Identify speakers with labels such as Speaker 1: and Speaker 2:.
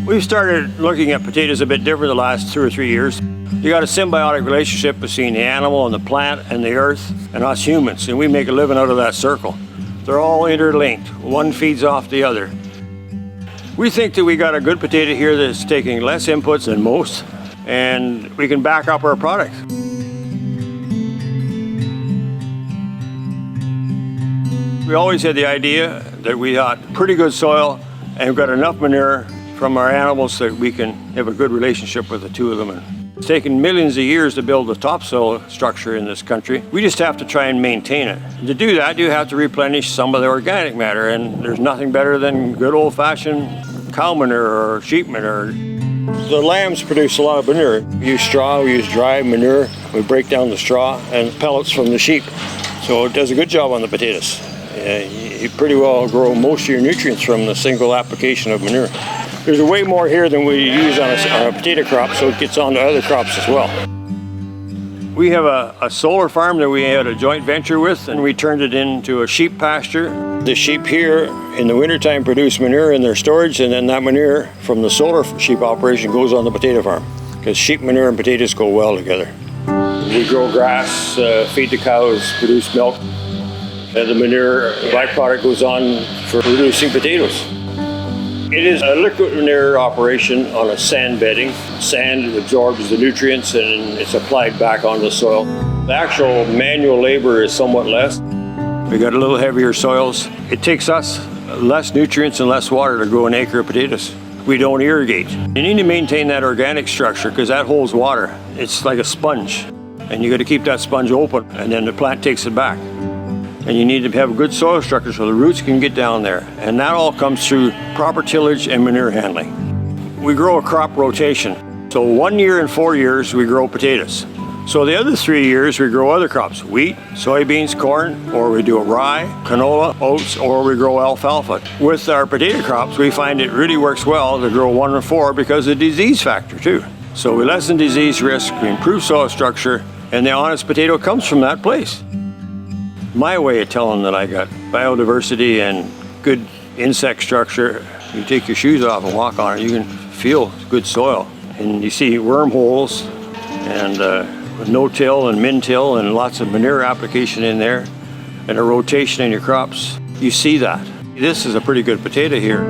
Speaker 1: We've started looking at potatoes a bit different the last 2 or 3 years. You got a symbiotic relationship between the animal and the plant and the earth and us humans, and we make a living out of that circle. They're all interlinked. One feeds off the other. We think that we got a good potato here that's taking less inputs than most, and we can back up our product. We always had the idea that we got pretty good soil and we've got enough manure from our animals that we can have a good relationship with the two of them. And it's taken millions of years to build the topsoil structure in this country. We just have to try and maintain it. And to do that, you have to replenish some of the organic matter, and there's nothing better than good old-fashioned cow manure or sheep manure. The lambs produce a lot of manure. We use straw, we use dry manure. We break down the straw and pellets from the sheep. So it does a good job on the potatoes. You pretty well grow most of your nutrients from the single application of manure. There's way more here than we use on a potato crop, so it gets on to other crops as well. We have a solar farm that we had a joint venture with, and we turned it into a sheep pasture. The sheep here in the wintertime produce manure in their storage, and then that manure from the solar sheep operation goes on the potato farm, because sheep manure and potatoes go well together. We grow grass, feed the cows, produce milk, and the manure byproduct goes on for producing potatoes. It is a liquid manure operation on a sand bedding. Sand absorbs the nutrients and it's applied back onto the soil. The actual manual labor is somewhat less. We got a little heavier soils. It takes us less nutrients and less water to grow an acre of potatoes. We don't irrigate. You need to maintain that organic structure because that holds water. It's like a sponge, and you got to keep that sponge open, and then the plant takes it back. And you need to have a good soil structure so the roots can get down there. And that all comes through proper tillage and manure handling. We grow a crop rotation. So 1 year in 4 years, we grow potatoes. So the other 3 years, we grow other crops, wheat, soybeans, corn, or we do a rye, canola, oats, or we grow alfalfa. With our potato crops, we find it really works well to grow 1 or 4 because of the disease factor too. So we lessen disease risk, we improve soil structure, and the honest potato comes from that place. My way of telling that I got biodiversity and good insect structure, you take your shoes off and walk on it, you can feel good soil. And you see wormholes and no-till and min-till and lots of manure application in there and a rotation in your crops. You see that. This is a pretty good potato here.